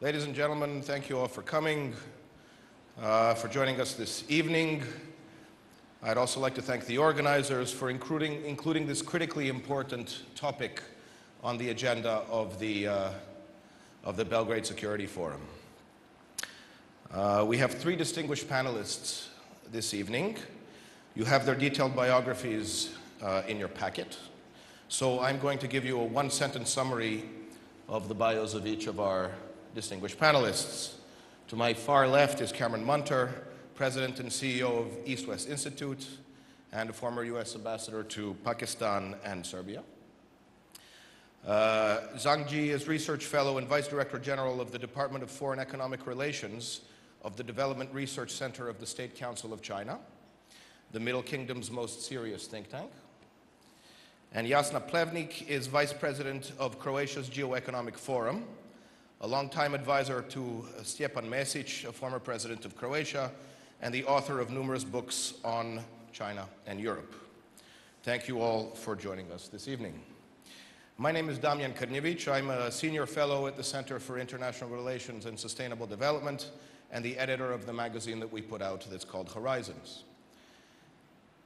Ladies and gentlemen, thank you all for coming, for joining us this evening. I'd also like to thank the organizers for including this critically important topic on the agenda of the Belgrade Security Forum. We have three distinguished panelists this evening. You have their detailed biographies in your packet. So I'm going to give you a one-sentence summary of the bios of each of our distinguished panelists. To my far left is Cameron Munter, President and CEO of East-West Institute and a former US ambassador to Pakistan and Serbia. Zhang Ji is Research Fellow and Vice Director General of the Department of Foreign Economic Relations of the Development Research Center of the State Council of China, the Middle Kingdom's most serious think tank. And Jasna Plevnik is Vice President of Croatia's Geoeconomic Forum, a longtime advisor to Stjepan Mesic, a former president of Croatia, and the author of numerous books on China and Europe. Thank you all for joining us this evening. My name is Damjan Krnjevic. I'm a senior fellow at the Center for International Relations and Sustainable Development and the editor of the magazine that we put out that's called Horizons.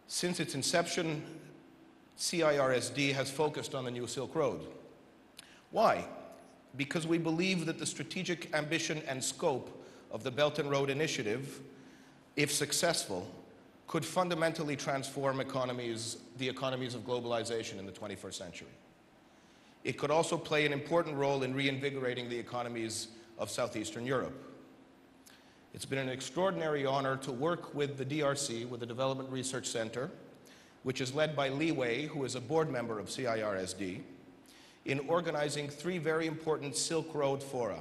Since its inception, CIRSD has focused on the New Silk Road. Why? Because we believe that the strategic ambition and scope of the Belt and Road Initiative, if successful, could fundamentally transform the economies of globalization in the 21st century. It could also play an important role in reinvigorating the economies of Southeastern Europe. It's been an extraordinary honor to work with the DRC, with the Development Research Center, which is led by Li Wei, who is a board member of CIRSD, in organizing three very important Silk Road fora.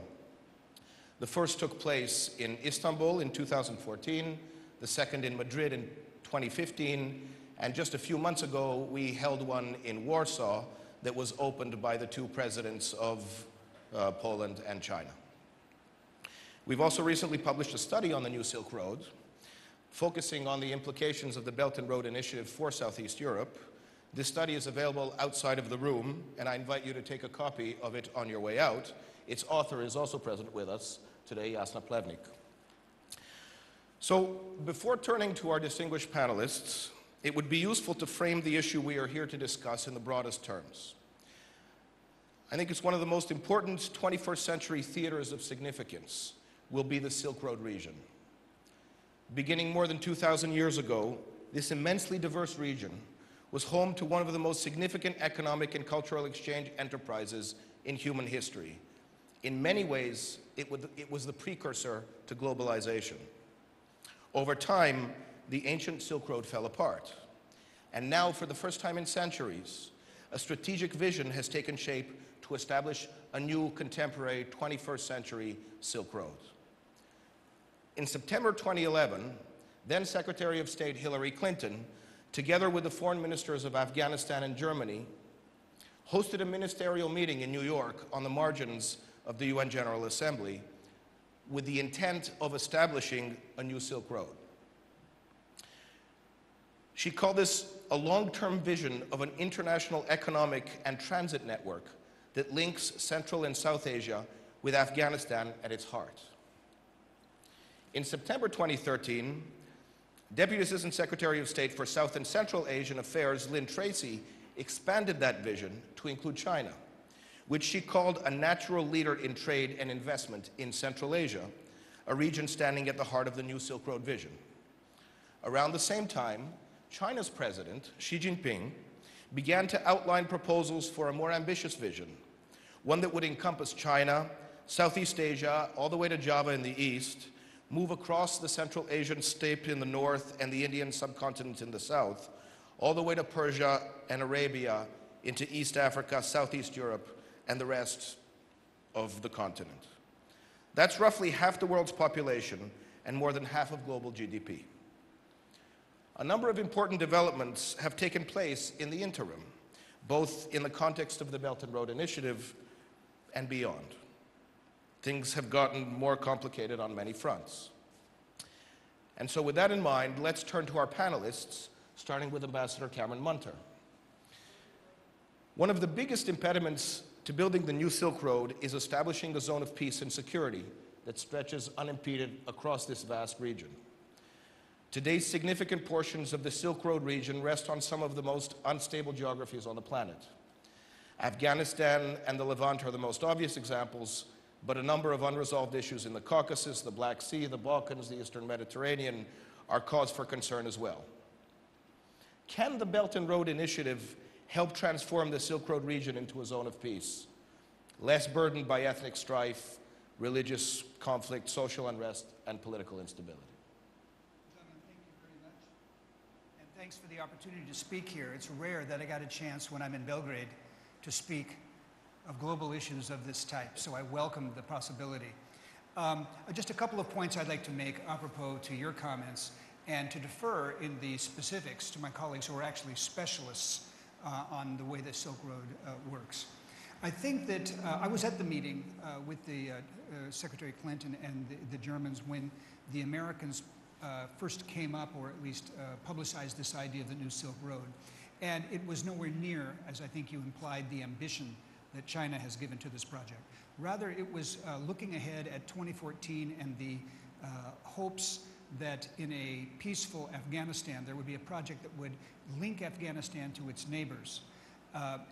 The first took place in Istanbul in 2014, the second in Madrid in 2015, and just a few months ago we held one in Warsaw that was opened by the two presidents of Poland and China. We've also recently published a study on the New Silk Road, focusing on the implications of the Belt and Road Initiative for Southeast Europe. This study is available outside of the room, and I invite you to take a copy of it on your way out. Its author is also present with us today, Jasna Plevnik. So, before turning to our distinguished panelists, it would be useful to frame the issue we are here to discuss in the broadest terms. I think it's one of the most important 21st century theaters of significance will be the Silk Road region. Beginning more than 2,000 years ago, this immensely diverse region was home to one of the most significant economic and cultural exchange enterprises in human history. In many ways, it was the precursor to globalization. Over time, the ancient Silk Road fell apart. And now, for the first time in centuries, a strategic vision has taken shape to establish a new contemporary 21st century Silk Road. In September 2011, then Secretary of State Hillary Clinton, together with the foreign ministers of Afghanistan and Germany, hosted a ministerial meeting in New York on the margins of the UN General Assembly with the intent of establishing a new Silk Road. She called this a long-term vision of an international economic and transit network that links Central and South Asia with Afghanistan at its heart. In September 2013, Deputy Assistant Secretary of State for South and Central Asian Affairs, Lynn Tracy, expanded that vision to include China, which she called a natural leader in trade and investment in Central Asia, a region standing at the heart of the New Silk Road vision. Around the same time, China's president, Xi Jinping, began to outline proposals for a more ambitious vision, one that would encompass China, Southeast Asia, all the way to Java in the east, move across the Central Asian steppe in the north and the Indian subcontinent in the south, all the way to Persia and Arabia, into East Africa, Southeast Europe, and the rest of the continent. That's roughly half the world's population and more than half of global GDP. A number of important developments have taken place in the interim, both in the context of the Belt and Road Initiative and beyond. Things have gotten more complicated on many fronts. And so with that in mind, let's turn to our panelists, starting with Ambassador Cameron Munter. One of the biggest impediments to building the new Silk Road is establishing a zone of peace and security that stretches unimpeded across this vast region. Today, significant portions of the Silk Road region rest on some of the most unstable geographies on the planet. Afghanistan and the Levant are the most obvious examples, but a number of unresolved issues in the Caucasus, the Black Sea, the Balkans, the Eastern Mediterranean are cause for concern as well. Can the Belt and Road Initiative help transform the Silk Road region into a zone of peace, less burdened by ethnic strife, religious conflict, social unrest, and political instability? Gentlemen, thank you very much. And thanks for the opportunity to speak here. It's rare that I got a chance when I'm in Belgrade to speak of global issues of this type, so I welcome the possibility. Just a couple of points I'd like to make apropos to your comments, and to defer in the specifics to my colleagues who are actually specialists on the way the Silk Road works. I think that I was at the meeting with the Secretary Clinton and the Germans when the Americans first came up, or at least publicized this idea of the new Silk Road. And it was nowhere near, as I think you implied, the ambition that China has given to this project. Rather, it was looking ahead at 2014 and the hopes that in a peaceful Afghanistan, there would be a project that would link Afghanistan to its neighbors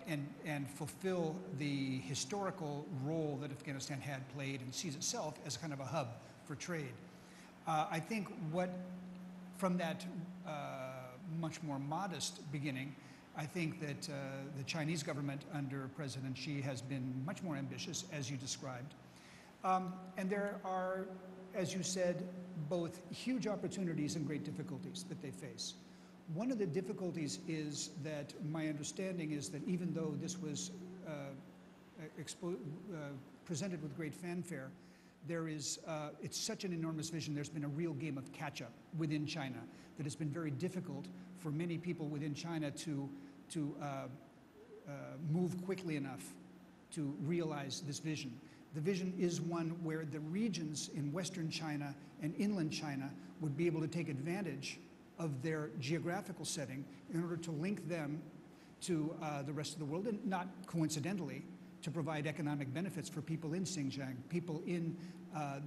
and fulfill the historical role that Afghanistan had played and sees itself as kind of a hub for trade. I think from that much more modest beginning, I think that the Chinese government under President Xi has been much more ambitious, as you described. And there are, as you said, both huge opportunities and great difficulties that they face. One of the difficulties is that my understanding is that even though this was presented with great fanfare, it's such an enormous vision. There's been a real game of catch-up within China that has been very difficult for many people within China to move quickly enough to realize this vision. The vision is one where the regions in Western China and inland China would be able to take advantage of their geographical setting in order to link them to the rest of the world, and not coincidentally, to provide economic benefits for people in Xinjiang, people in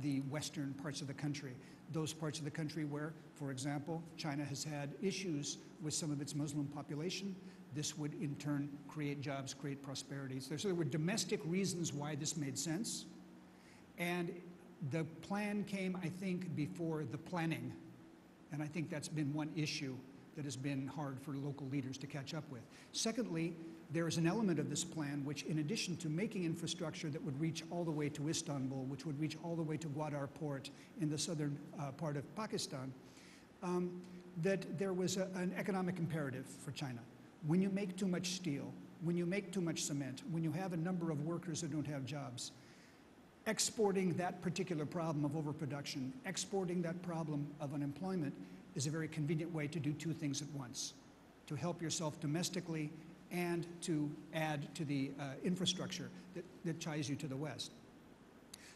the western parts of the country, those parts of the country where, for example, China has had issues with some of its Muslim population. This would in turn create jobs, create prosperity. So there were domestic reasons why this made sense. And the plan came, I think, before the planning. And I think that's been one issue that has been hard for local leaders to catch up with. Secondly, there is an element of this plan which, in addition to making infrastructure that would reach all the way to Istanbul, which would reach all the way to Gwadar Port in the southern part of Pakistan, that there was an economic imperative for China. When you make too much steel, when you make too much cement, when you have a number of workers that don't have jobs, exporting that particular problem of overproduction, exporting that problem of unemployment is a very convenient way to do two things at once, to help yourself domestically and to add to the infrastructure that ties you to the West.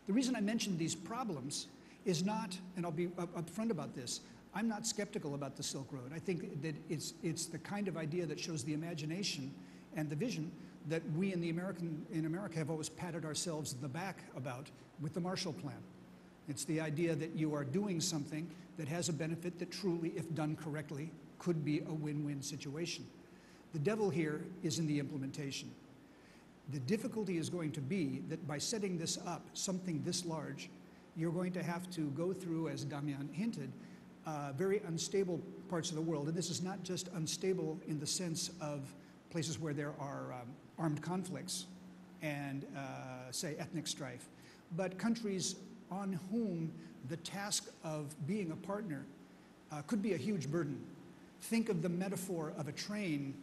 The reason I mentioned these problems is not, and I'll be upfront about this, I'm not skeptical about the Silk Road. I think that it's the kind of idea that shows the imagination and the vision that we in America have always patted ourselves in the back about with the Marshall Plan. It's the idea that you are doing something that has a benefit that truly, if done correctly, could be a win-win situation. The devil here is in the implementation. The difficulty is going to be that by setting this up, something this large, you're going to have to go through, as Damian hinted, very unstable parts of the world. And this is not just unstable in the sense of places where there are armed conflicts and, say, ethnic strife, but countries on whom the task of being a partner could be a huge burden. Think of the metaphor of a train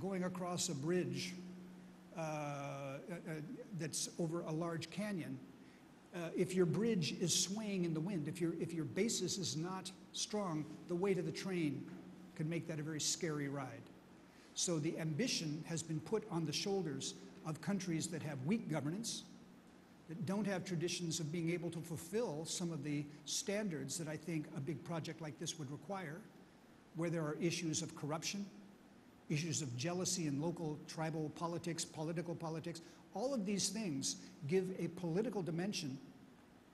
going across a bridge that's over a large canyon. If your bridge is swaying in the wind, if your basis is not strong, the weight of the train can make that a very scary ride. So the ambition has been put on the shoulders of countries that have weak governance, that don't have traditions of being able to fulfill some of the standards that I think a big project like this would require, where there are issues of corruption, issues of jealousy in local tribal politics, political politics. All of these things give a political dimension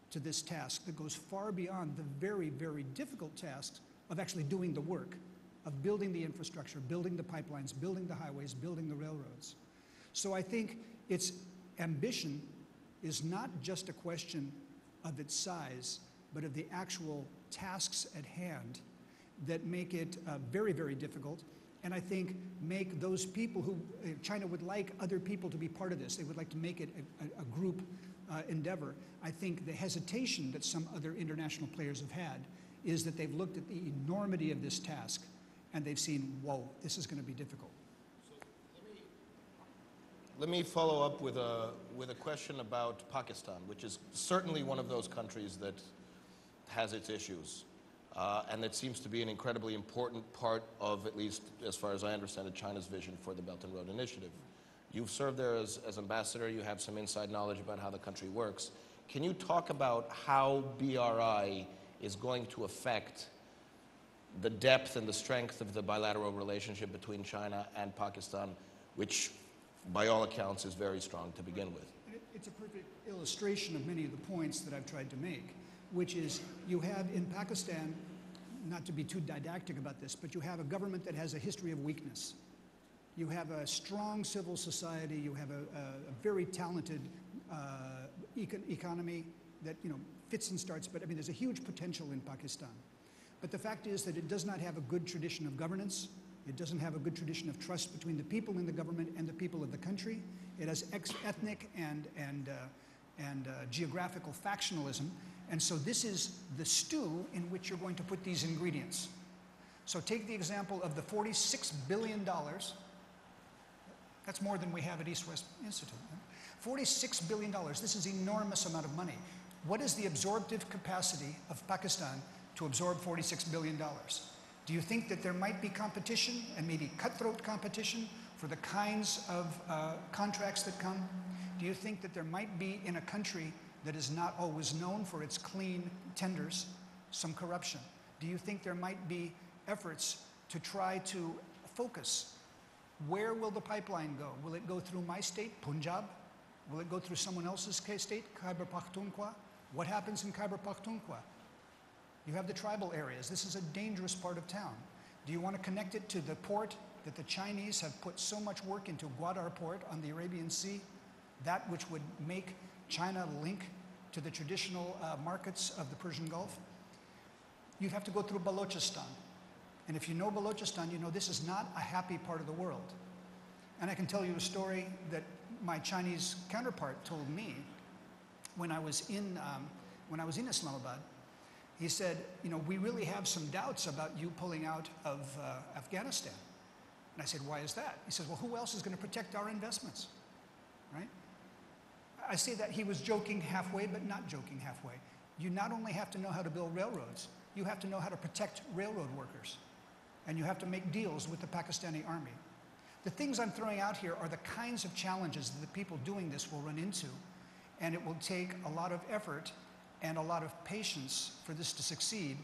to this task that goes far beyond the very, very difficult task of actually doing the work, of building the infrastructure, building the pipelines, building the highways, building the railroads. So I think its ambition is not just a question of its size, but of the actual tasks at hand that make it very, very difficult. And I think make those people who, China would like other people to be part of this. They would like to make it a group endeavor. I think the hesitation that some other international players have had is that they've looked at the enormity of this task and they've seen, whoa, this is going to be difficult. Let me follow up with a question about Pakistan, which is certainly one of those countries that has its issues, and that seems to be an incredibly important part of, at least as far as I understand it, China's vision for the Belt and Road Initiative. You've served there as ambassador. You have some inside knowledge about how the country works. Can you talk about how BRI is going to affect the depth and the strength of the bilateral relationship between China and Pakistan, which by all accounts is very strong to begin with? It's a perfect illustration of many of the points that I've tried to make, which is you have in Pakistan, not to be too didactic about this, but you have a government that has a history of weakness. You have a strong civil society, you have a very talented economy that fits and starts, but I mean there's a huge potential in Pakistan. But the fact is that it does not have a good tradition of governance. It doesn't have a good tradition of trust between the people in the government and the people of the country. It has ethnic and geographical factionalism. And so this is the stew in which you're going to put these ingredients. So take the example of the $46 billion. That's more than we have at East West Institute. $46 billion, this is an enormous amount of money. What is the absorptive capacity of Pakistan to absorb $46 billion? Do you think that there might be competition, and maybe cutthroat competition, for the kinds of contracts that come? Do you think that there might be, in a country that is not always known for its clean tenders, some corruption? Do you think there might be efforts to try to focus? Where will the pipeline go? Will it go through my state, Punjab? Will it go through someone else's state, Khyber Pakhtunkhwa? What happens in Khyber Pakhtunkhwa? You have the tribal areas. This is a dangerous part of town. Do you want to connect it to the port that the Chinese have put so much work into, Gwadar Port on the Arabian Sea? That which would make China link to the traditional markets of the Persian Gulf? You'd have to go through Balochistan. And if you know Balochistan, you know this is not a happy part of the world. And I can tell you a story that my Chinese counterpart told me when I was in Islamabad. He said, we really have some doubts about you pulling out of Afghanistan. And I said, why is that? He says, well, who else is going to protect our investments, right? I say that he was joking halfway, but not joking halfway. You not only have to know how to build railroads, you have to know how to protect railroad workers. And you have to make deals with the Pakistani army. The things I'm throwing out here are the kinds of challenges that the people doing this will run into. And it will take a lot of effort and a lot of patience for this to succeed.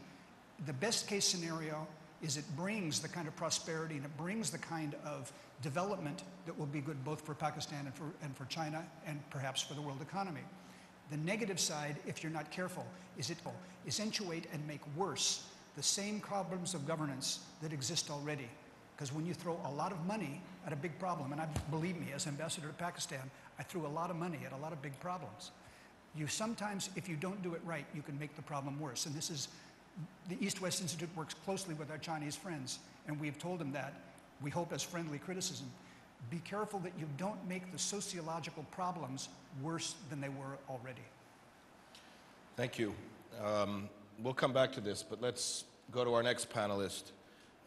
The best case scenario is it brings the kind of prosperity and it brings the kind of development that will be good both for Pakistan and for China and perhaps for the world economy. The negative side, if you're not careful, is it will accentuate and make worse the same problems of governance that exist already. Because when you throw a lot of money at a big problem, and believe me, as ambassador to Pakistan, I threw a lot of money at a lot of big problems. You sometimes, if you don't do it right, you can make the problem worse. And this is, the East-West Institute works closely with our Chinese friends, and we've told them that, we hope as friendly criticism. Be careful that you don't make the sociological problems worse than they were already. Thank you. We'll come back to this, but let's go to our next panelist.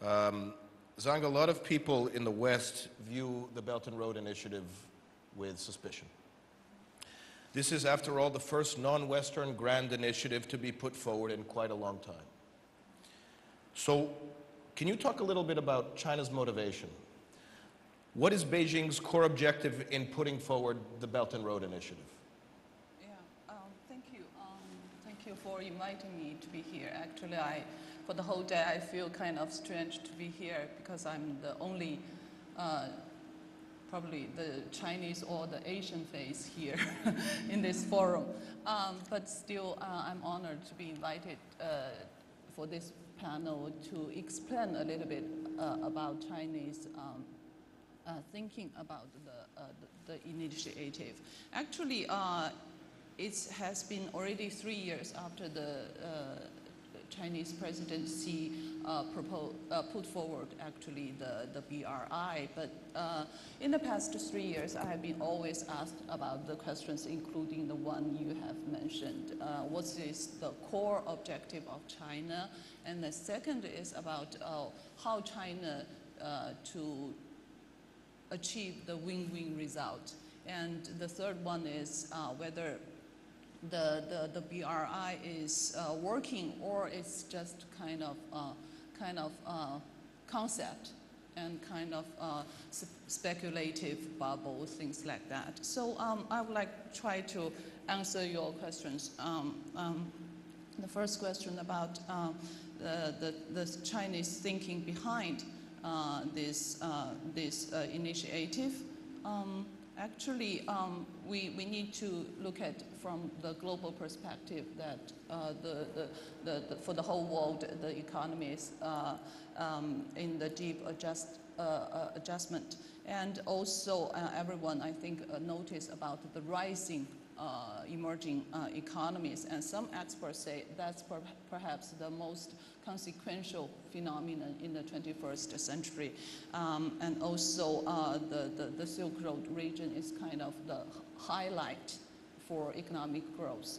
Zhang, a lot of people in the West view the Belt and Road Initiative with suspicion. This is, after all, the first non-Western grand initiative to be put forward in quite a long time. So, can you talk a little bit about China's motivation? What is Beijing's core objective in putting forward the Belt and Road Initiative? Yeah, thank you. Thank you for inviting me to be here. Actually, for the whole day, I feel kind of strange to be here because I'm the only probably the Chinese or the Asian face here in this forum. But still, I'm honored to be invited for this panel to explain a little bit about Chinese thinking about the initiative. Actually, it has been already 3 years after the Chinese President Xi put forward actually the BRI, but in the past 3 years I have been always asked about the questions, including the one you have mentioned. What is the core objective of China? And the second is about how China to achieve the win-win result. And the third one is whether the BRI is working, or it's just kind of concept and kind of speculative bubble, things like that. So I would like to try to answer your questions. The first question about the Chinese thinking behind this initiative. Actually, we need to look at from the global perspective that for the whole world, the economy is in the deep adjustment. And also everyone, I think, noticed about the rising emerging economies. And some experts say that's perhaps the most consequential phenomenon in the 21st century. And also the Silk Road region is kind of the highlight for economic growth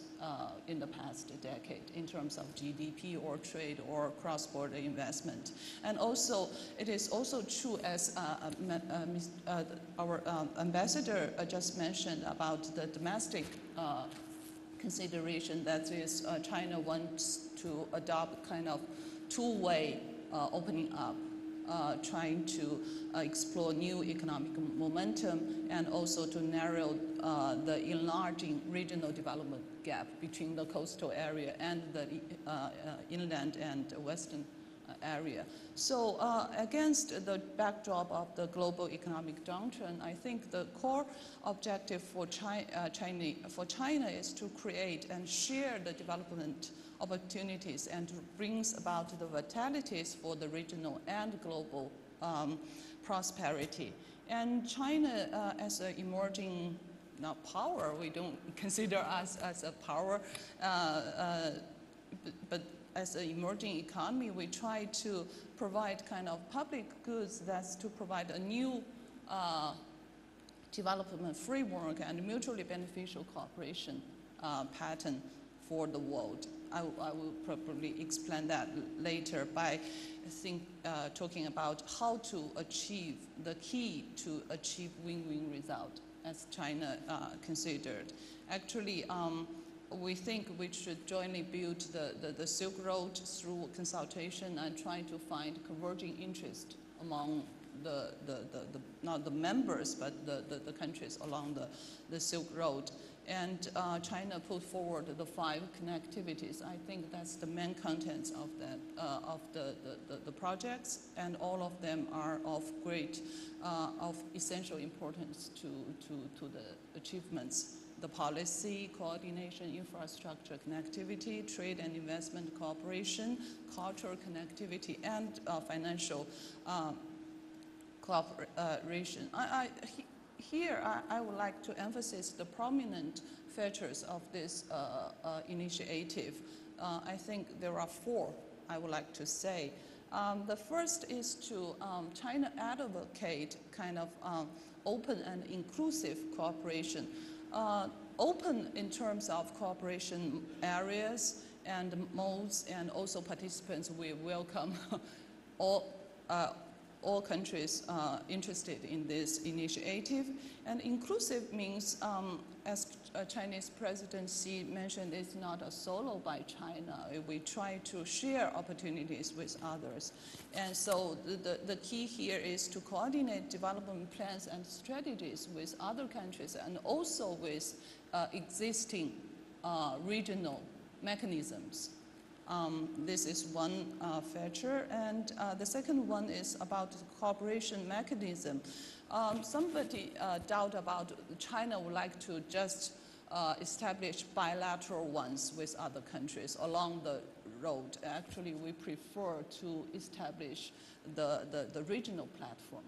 in the past decade in terms of GDP or trade or cross-border investment. And also, it is also true, as our ambassador just mentioned, about the domestic consideration, that is China wants to adopt kind of two-way opening up, trying to explore new economic momentum, and also to narrow the enlarging regional development gap between the coastal area and the inland and western area. So against the backdrop of the global economic downturn, I think the core objective for China is to create and share the development opportunities and to bring about the vitalities for the regional and global prosperity. And China as an emerging power, we don't consider us as a power, but as an emerging economy, we try to provide kind of public goods that's to provide a new development framework and mutually beneficial cooperation pattern for the world. I will probably explain that later by talking about how to achieve the key to achieve win-win result as China considered. Actually, we think we should jointly build the Silk Road through consultation and trying to find converging interest among not the members, but the countries along the Silk Road. And China put forward the 5 connectivities. I think that's the main contents of that of the projects, and all of them are of great, of essential importance to the achievements. The policy, coordination, infrastructure connectivity, trade and investment cooperation, cultural connectivity, and financial cooperation. Here, I would like to emphasize the prominent features of this initiative. I think there are 4, I would like to say. The first is to China advocate kind of open and inclusive cooperation. Open in terms of cooperation areas and modes, and also participants. We welcome all countries interested in this initiative. And inclusive means, as Chinese President Xi mentioned, it's not a solo by China. We try to share opportunities with others. And so the key here is to coordinate development plans and strategies with other countries, and also with existing regional mechanisms. This is one feature. And the second one is about the cooperation mechanism. Somebody doubt about China would like to just establish bilateral ones with other countries along the road. Actually, we prefer to establish the regional platform.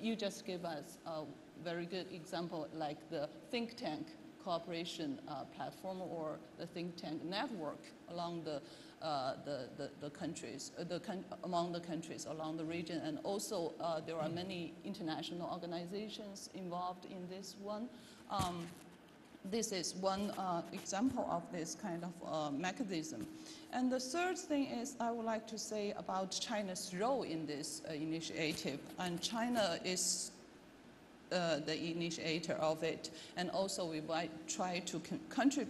You just gave us a very good example, like the think tank cooperation platform or the think tank network along the countries, among the countries along the region. And also there are many international organizations involved in this one. This is one example of this kind of mechanism. And the third thing is I would like to say about China's role in this initiative. And China is the initiator of it, and also we might try to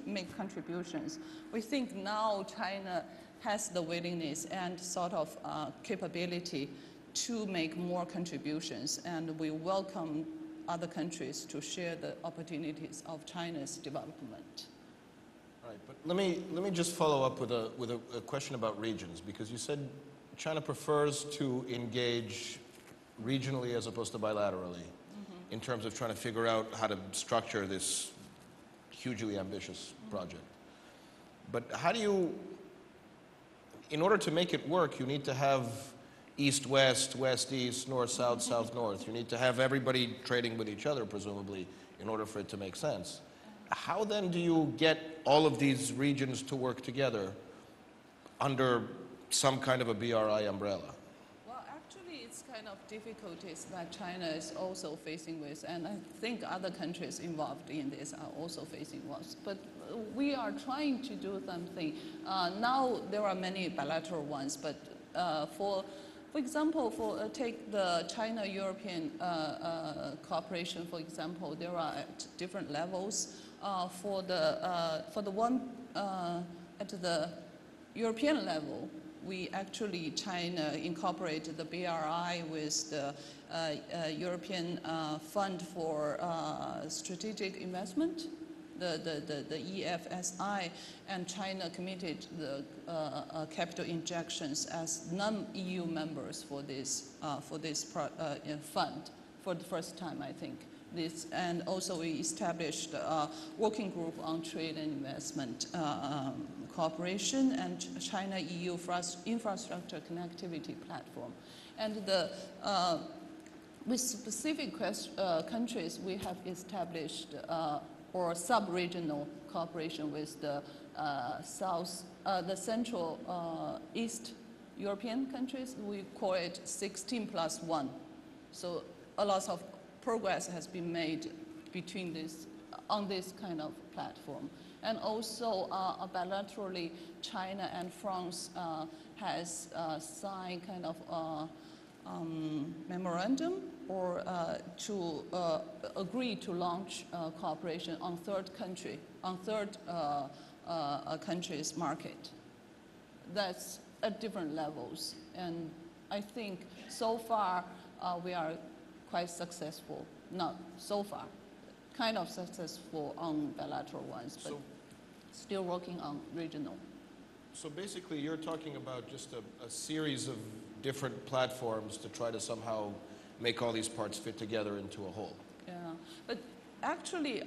make contributions. We think now China has the willingness and sort of capability to make more contributions, and we welcome other countries to share the opportunities of China's development. Right, but let me just follow up with a question about regions, because you said China prefers to engage regionally as opposed to bilaterally in terms of trying to figure out how to structure this hugely ambitious project. But how do you, in order to make it work, you need to have east-west, west-east, north-south, south-north. You need to have everybody trading with each other, presumably, in order for it to make sense. How then do you get all of these regions to work together under some kind of a BRI umbrella? Well, actually, it's kind of difficulties that China is also facing with, and I think other countries involved in this are also facing with. But we are trying to do something. Now there are many bilateral ones, but for example, take the China-European cooperation, for example, there are at different levels. For the one at the European level, we actually, China incorporated the BRI with the European Fund for Strategic Investment, the EFSI, and China committed the capital injections as non-EU members for this fund for the first time, I think. And also we established a working group on trade and investment cooperation and China-EU infrastructure connectivity platform. And with specific countries, we have established or sub-regional cooperation with the Central East European countries. We call it 16+1. So a lot of progress has been made between on this kind of platform. And also bilaterally, China and France has signed kind of memorandum or to agree to launch cooperation on third countries' market. That's at different levels, and I think so far we are quite successful. Not so far, kind of successful on bilateral ones, but still working on regional. So basically, you're talking about just a series of different platforms to try to somehow make all these parts fit together into a whole. Yeah, but actually,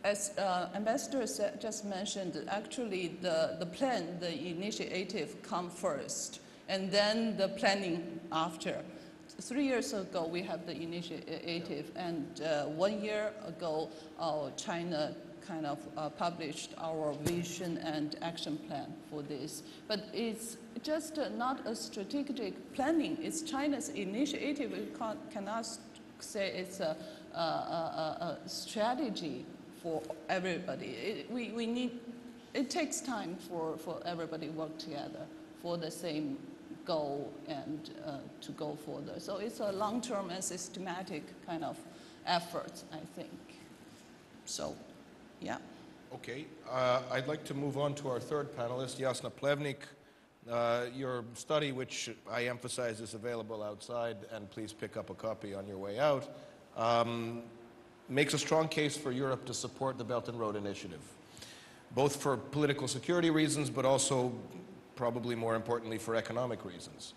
as Ambassador just mentioned, actually the plan, the initiative come first, and then the planning after. 3 years ago, we have the initiative, and 1 year ago, China kind of published our vision and action plan for this. But it's just not a strategic planning. It's China's initiative. We cannot say it's a strategy for everybody. It takes time for everybody to work together for the same goal and to go further. So it's a long-term and systematic kind of effort, I think. So, yeah. Okay, I'd like to move on to our third panelist, Jasna Plevnik. Your study, which I emphasize is available outside, and please pick up a copy on your way out, makes a strong case for Europe to support the Belt and Road Initiative. both for political security reasons, but also, probably more importantly, for economic reasons.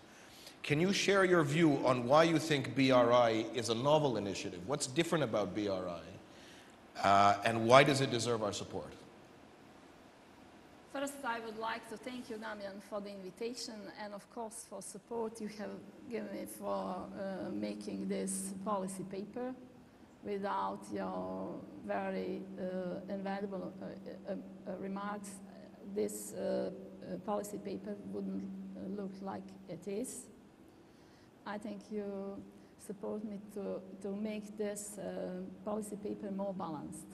Can you share your view on why you think BRI is a novel initiative? What's different about BRI? And why does it deserve our support? First, I would like to thank you, Damian, for the invitation and, of course, for support you have given me for making this policy paper. Without your very invaluable remarks, this policy paper wouldn't look like it is. I think you support me to make this policy paper more balanced.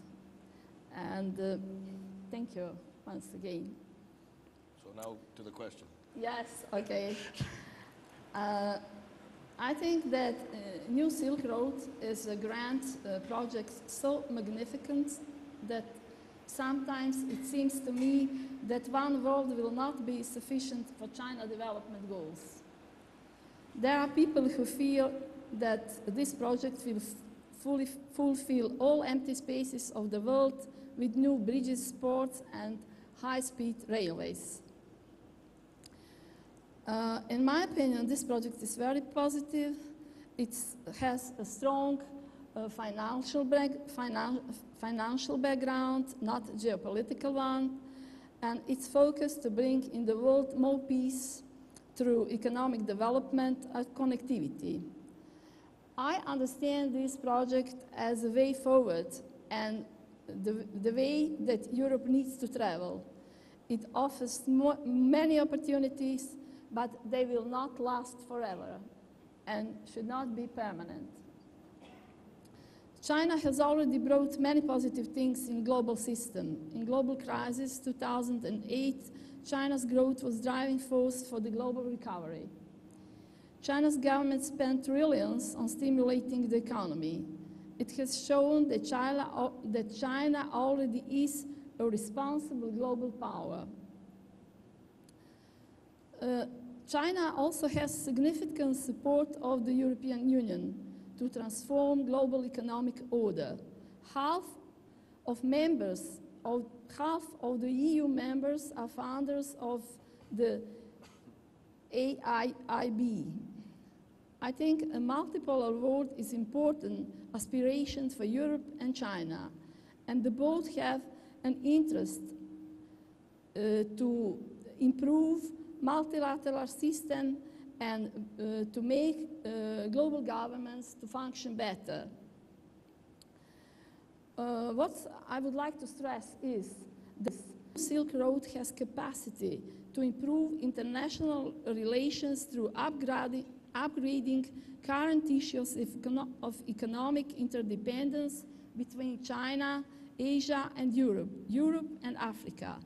And thank you once again. So now to the question. Yes, okay. I think that New Silk Road is a grand project so magnificent that sometimes it seems to me that one world will not be sufficient for China development goals. There are people who feel that this project will fully fulfill all empty spaces of the world with new bridges, ports, and high-speed railways. In my opinion, this project is very positive. It has a strong financial background, not a geopolitical one, and it's focused to bring in the world more peace through economic development and connectivity. I understand this project as a way forward and the way that Europe needs to travel. It offers many opportunities, but they will not last forever and should not be permanent. China has already brought many positive things in global system. In global crisis 2008, China's growth was driving force for the global recovery. China's government spent trillions on stimulating the economy. It has shown that China already is a responsible global power. China also has significant support of the European Union to transform global economic order. Half of the EU members are founders of the AIIB. I think a multipolar world is important aspiration for Europe and China, and the both have an interest to improve multilateral system and to make global governments to function better. What I would like to stress is the Silk Road has capacity to improve international relations through upgrading current issues of economic interdependence between China, Asia, and Europe and Africa.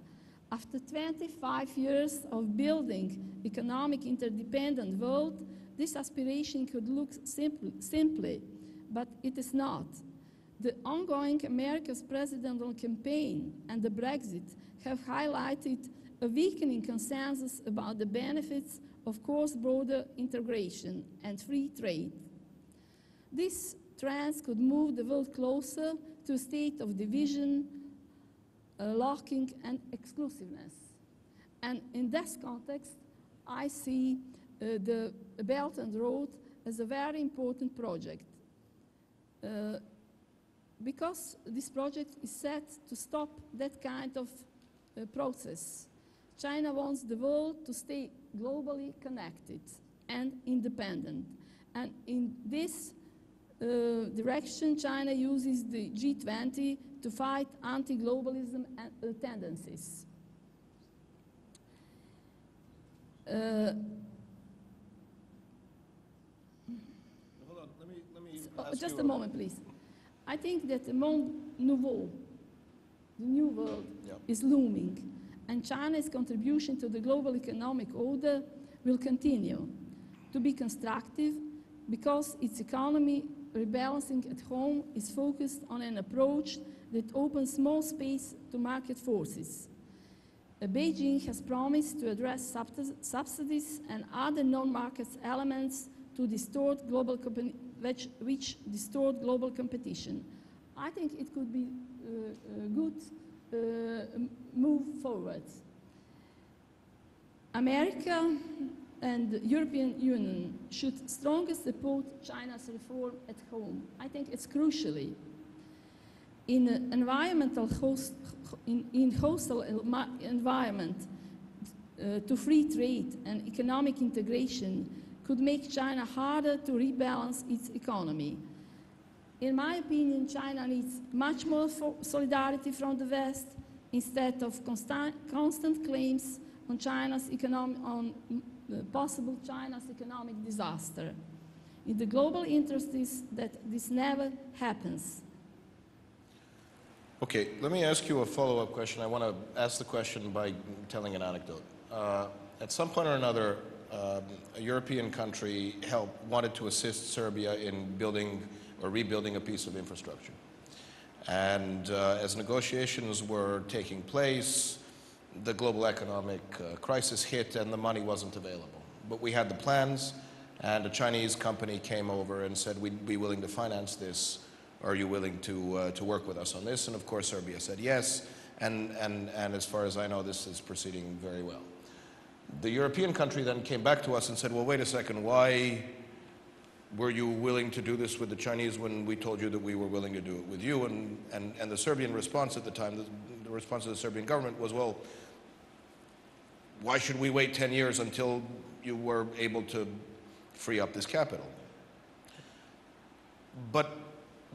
After 25 years of building economic interdependent world, this aspiration could look simply, but it is not. The ongoing America's presidential campaign and the Brexit have highlighted a weakening consensus about the benefits of cross-border integration and free trade. These trends could move the world closer to a state of division, locking, and exclusiveness. And in this context, I see the Belt and Road as a very important project. Because this project is set to stop that kind of process. China wants the world to stay globally connected and independent. And in this direction, China uses the G20 to fight anti-globalism tendencies. Hold on, let me ask just you a moment, please. I think that the Monde Nouveau, the new world, is looming, and China's contribution to the global economic order will continue to be constructive because its economy rebalancing at home is focused on an approach that opens more space to market forces. Beijing has promised to address subsidies and other non-market elements to distort global which distort global competition. I think it could be good move forward. America and the European Union should strongly support China's reform at home. I think it's crucially. In an environmental hostile environment, to free trade and economic integration could make China harder to rebalance its economy. In my opinion, China needs much more solidarity from the West instead of constant claims on possible China's economic disaster. In the global interest is that this never happens. Okay, let me ask you a follow-up question. I want to ask the question by telling an anecdote. At some point or another, a European country wanted to assist Serbia in building or rebuilding a piece of infrastructure. And as negotiations were taking place, the global economic crisis hit and the money wasn't available. But we had the plans, and a Chinese company came over and said, we'd be willing to finance this. Are you willing to work with us on this? And of course, Serbia said yes. And as far as I know, this is proceeding very well. The European country then came back to us and said, well, wait a second, why were you willing to do this with the Chinese when we told you that we were willing to do it with you? And the Serbian response at the time, the response of the Serbian government was, well, why should we wait 10 years until you were able to free up this capital? But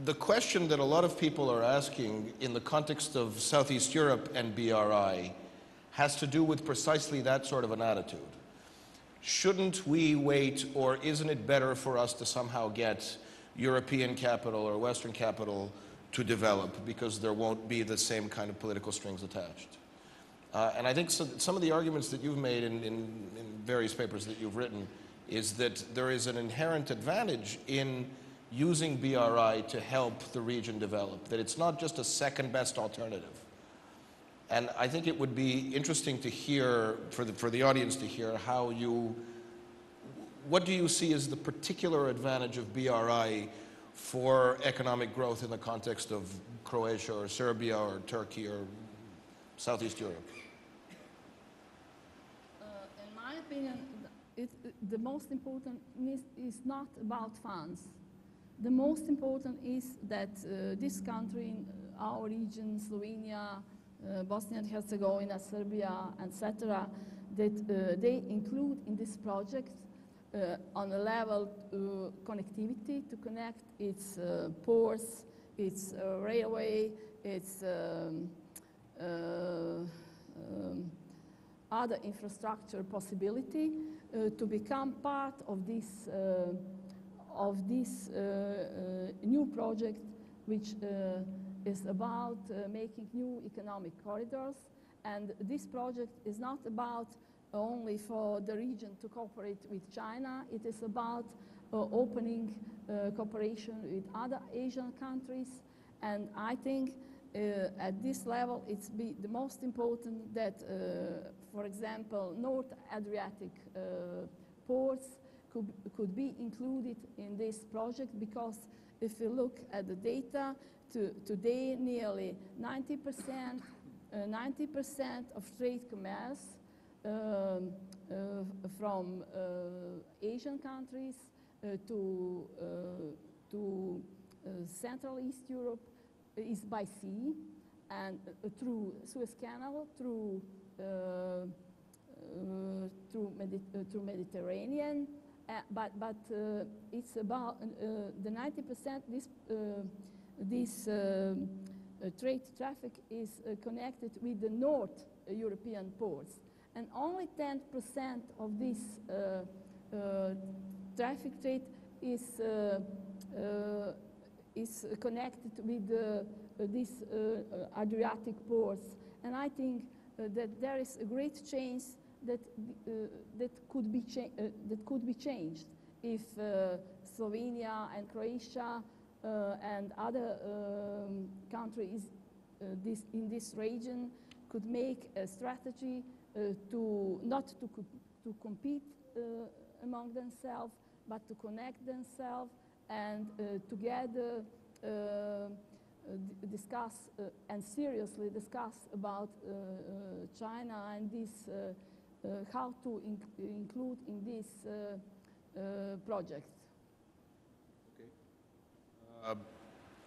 the question that a lot of people are asking in the context of Southeast Europe and BRI has to do with precisely that sort of an attitude. Shouldn't we wait, or isn't it better for us to somehow get European capital or Western capital to develop, because there won't be the same kind of political strings attached? And I think some of the arguments that you've made in various papers that you've written is that there is an inherent advantage in using BRI to help the region develop, that it's not just a second best alternative. And I think it would be interesting to hear, for the audience to hear, what do you see as the particular advantage of BRI for economic growth in the context of Croatia or Serbia or Turkey or Southeast Europe? In my opinion, the most important is not about funds. The most important is that this country, our region, Slovenia, Bosnia and Herzegovina, Serbia, etc., that they include in this project on a level connectivity to connect its ports, its railway, its other infrastructure possibility to become part of this new project, which is about making new economic corridors. And this project is not about only for the region to cooperate with China. It is about opening cooperation with other Asian countries. And I think at this level, it's the most important that, for example, North Adriatic ports could be included in this project, because if you look at the data, today nearly 90% of trade commerce from Asian countries to Central East Europe is by sea and through Suez Canal, through Mediterranean. But it's about the 90%. This trade traffic is connected with the North European ports, and only 10% of this traffic trade is connected with these Adriatic ports. And I think that there is a great chance that could be changed if Slovenia and Croatia and other countries in this region could make a strategy not to compete among themselves, but to connect themselves and together discuss and seriously discuss about China and this, how to include in this project.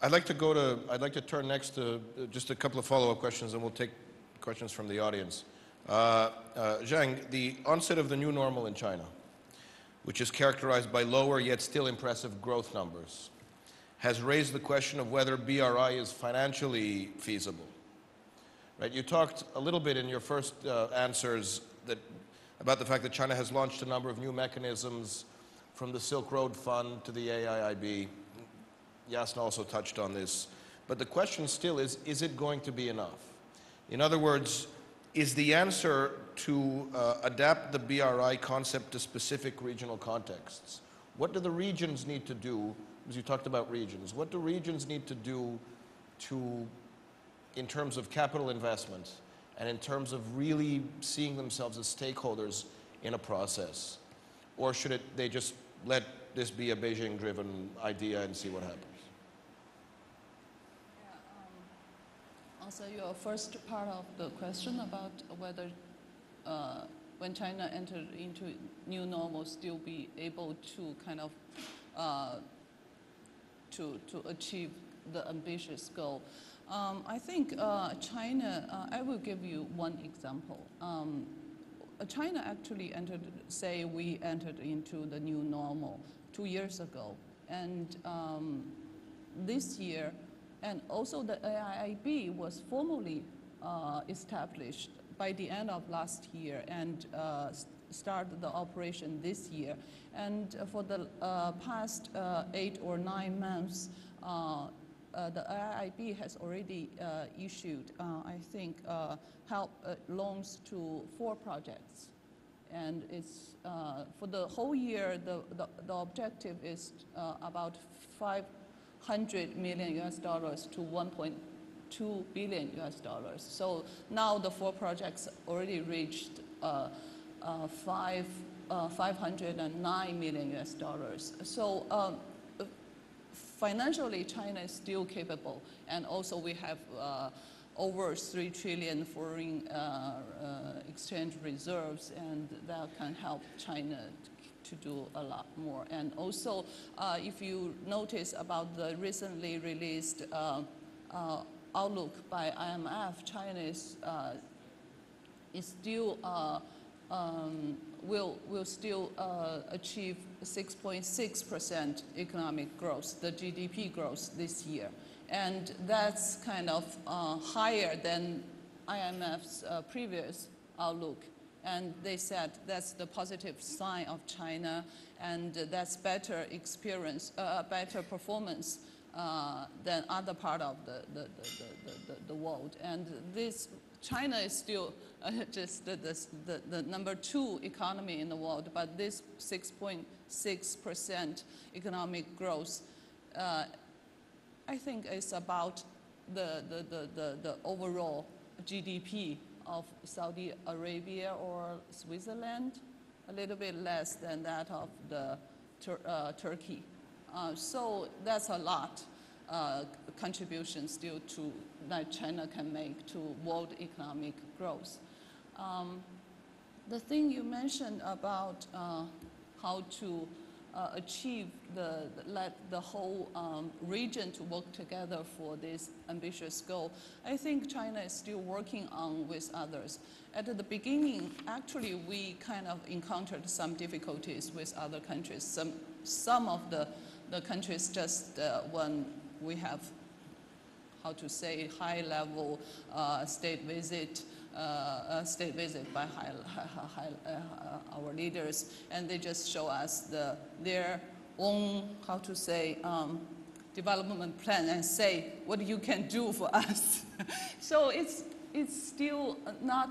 I'd like to turn next to just a couple of follow-up questions, and we'll take questions from the audience. Zhang, the onset of the new normal in China, which is characterized by lower yet still impressive growth numbers, has raised the question of whether BRI is financially feasible. Right? You talked a little bit in your first answers about the fact that China has launched a number of new mechanisms, from the Silk Road Fund to the AIIB. Jasna also touched on this. But the question still is it going to be enough? In other words, is the answer to adapt the BRI concept to specific regional contexts? What do the regions need to do, because you talked about regions, what do regions need to do in terms of capital investment and in terms of really seeing themselves as stakeholders in a process? Or should they just let this be a Beijing-driven idea and see what happens? Answer your first part of the question about whether when China entered into new normal, still be able to kind of to achieve the ambitious goal. I think China, I will give you one example. China actually entered, say we entered into the new normal 2 years ago, and this year, and also the AIIB was formally established by the end of last year and started the operation this year. And for the past 8 or 9 months, the AIIB has already issued, I think, help loans to 4 projects. And it's for the whole year, the objective is about $500 million to $1.2 billion. So now the 4 projects already reached $509 million. So financially, China is still capable, and also we have over 3 trillion foreign exchange reserves, and that can help China to do a lot more. And also, if you notice about the recently released outlook by IMF, China is still will still achieve 6.6% economic growth, the GDP growth this year. And that's kind of higher than IMF's previous outlook. And they said that's the positive sign of China, and that's better experience, better performance than other part of the world. And this China is still just the number 2 economy in the world, but this 6.6% economic growth, I think is about the overall GDP of Saudi Arabia or Switzerland, a little bit less than that of the Turkey. So that's a lot contribution still to that China can make to world economic growth. The thing you mentioned about how to achieve let the whole region to work together for this ambitious goal, I think China is still working on with others. At the beginning, actually, we kind of encountered some difficulties with other countries. Some of the countries just when we have, how to say, high-level state visit by our leaders, and they just show us their own, how to say, development plan and say what you can do for us. So it's still not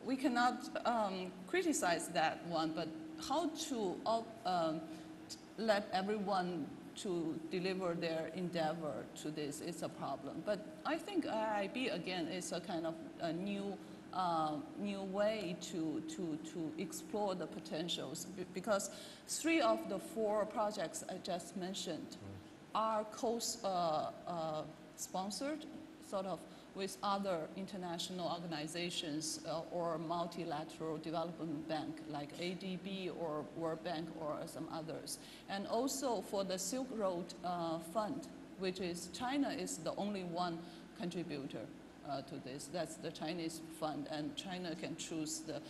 we cannot criticize that one, but how to let everyone to deliver their endeavor to this is a problem. But I think IIB again is a kind of a new way to explore the potentials, because 3 of the 4 projects I just mentioned are co-sponsored, sort of, with other international organizations or multilateral development bank like ADB or World Bank or some others. And also for the Silk Road Fund, which is China is the only one contributor to this. That's the Chinese fund, and China can choose the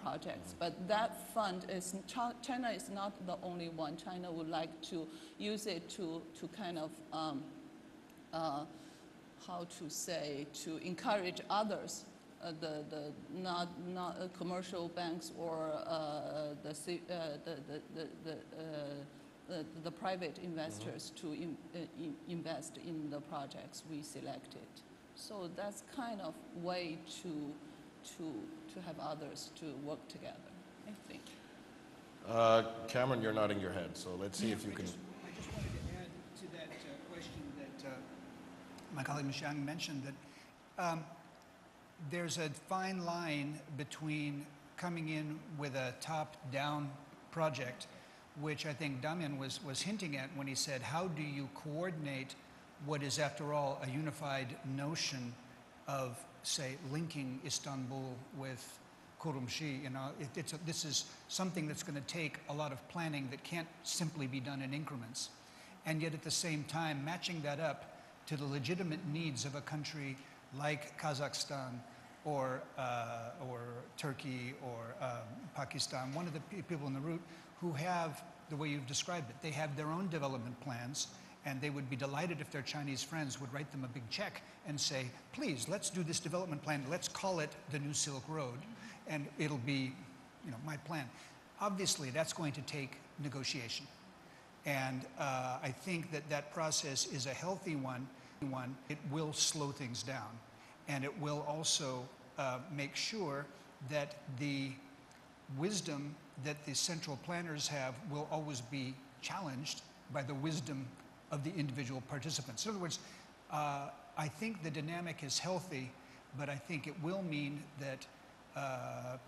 projects. But that fund is, China is not the only one. China would like to use it to kind of how to say, to encourage others, not commercial banks or the private investors to invest in the projects we selected. So that's kind of way to have others to work together, I think. Cameron, you're nodding your head, so let's see if you can. I just wanted to add to that question that my colleague Ms. Yang mentioned, that there's a fine line between coming in with a top-down project, which I think Damian was hinting at when he said, how do you coordinate what is, after all, a unified notion of, say, linking Istanbul with Kurumshi? You know, this is something that's going to take a lot of planning that can't simply be done in increments. And yet at the same time, matching that up to the legitimate needs of a country like Kazakhstan or Turkey or Pakistan, one of the people in the route who have, the way you've described it, they have their own development plans, and they would be delighted if their Chinese friends would write them a big check and say, please, let's do this development plan, let's call it the New Silk Road, and it'll be, you know, my plan. Obviously, that's going to take negotiation. And I think that that process is a healthy one. It will slow things down, and it will also make sure that the wisdom that the central planners have will always be challenged by the wisdom of the individual participants. In other words, I think the dynamic is healthy, but I think it will mean that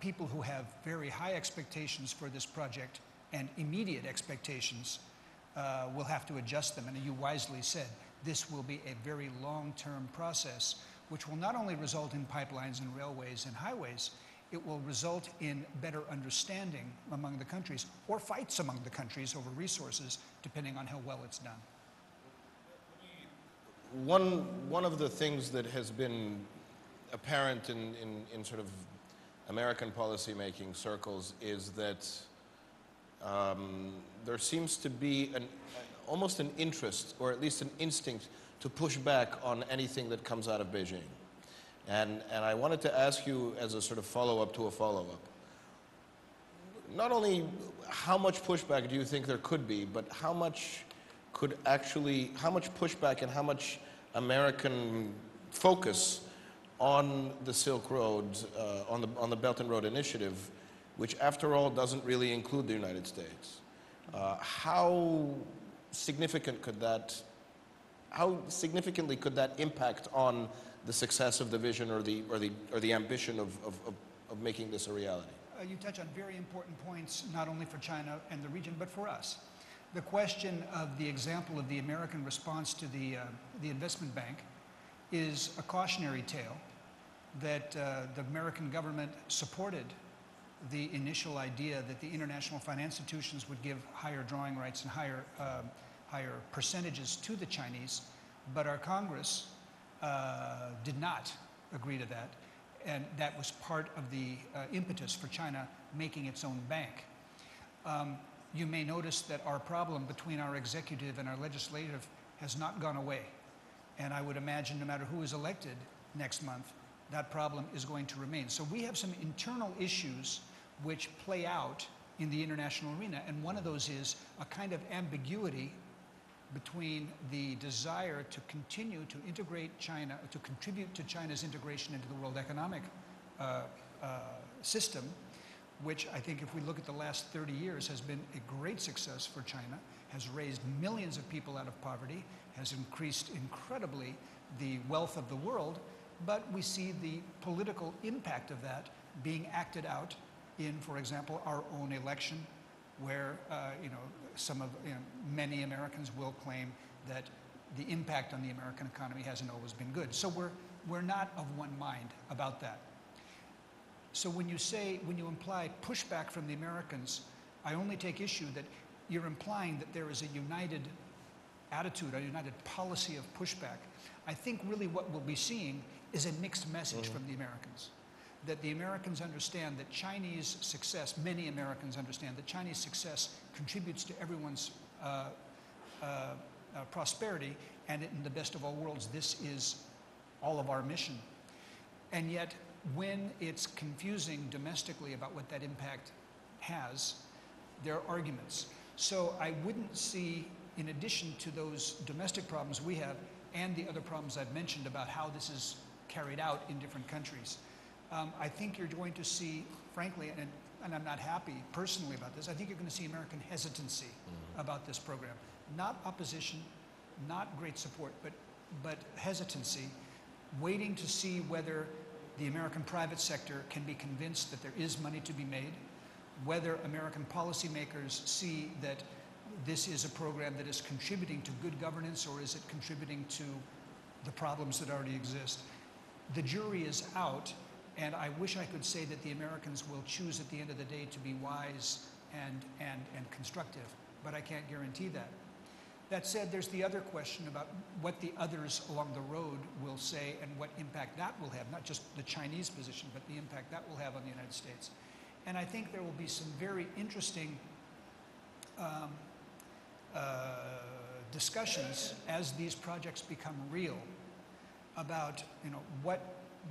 people who have very high expectations for this project and immediate expectations will have to adjust them. And you wisely said, this will be a very long-term process, which will not only result in pipelines and railways and highways, it will result in better understanding among the countries, or fights among the countries over resources, depending on how well it's done. One of the things that has been apparent in sort of American policymaking circles is that there seems to be almost an interest, or at least an instinct, to push back on anything that comes out of Beijing. And I wanted to ask you, as a sort of follow-up to a follow-up, not only how much pushback do you think there could be, but how much pushback and how much American focus on the Silk Road, on the Belt and Road Initiative, which after all doesn't really include the United States. How significantly could that impact on the success of the vision or the ambition of making this a reality? You touch on very important points, not only for China and the region, but for us. The question of the example of the American response to the investment bank is a cautionary tale that the American government supported the initial idea that the international finance institutions would give higher drawing rights and higher percentages to the Chinese, but our Congress did not agree to that, and that was part of the impetus for China making its own bank. You may notice that our problem between our executive and our legislative has not gone away, and I would imagine no matter who is elected next month, that problem is going to remain. So we have some internal issues which play out in the international arena, and one of those is a kind of ambiguity between the desire to continue to integrate China, to contribute to China's integration into the world economic system, which I think if we look at the last 30 years has been a great success for China, has raised millions of people out of poverty, has increased incredibly the wealth of the world, but we see the political impact of that being acted out in, for example, our own election, where many Americans will claim that the impact on the American economy hasn't always been good. So we're not of one mind about that. So when you imply pushback from the Americans, I only take issue that you're implying that there is a united attitude, a united policy of pushback. I think really what we'll be seeing is a mixed message from the Americans. That the Americans understand that Chinese success, many Americans understand that Chinese success contributes to everyone's prosperity, and in the best of all worlds, this is all of our mission. And yet, when it's confusing domestically about what that impact has, there are arguments. So I wouldn't see, in addition to those domestic problems we have, and the other problems I've mentioned about how this is carried out in different countries, I think you're going to see, frankly, and I'm not happy personally about this, I think you're going to see American hesitancy about this program. Not opposition, not great support, but hesitancy, waiting to see whether the American private sector can be convinced that there is money to be made, whether American policymakers see that this is a program that is contributing to good governance, or is it contributing to the problems that already exist. The jury is out, and I wish I could say that the Americans will choose at the end of the day to be wise and constructive, but I can't guarantee that. That said, there's the other question about what the others along the road will say and what impact that will have, not just the Chinese position, but the impact that will have on the United States. And I think there will be some very interesting discussions as these projects become real about, what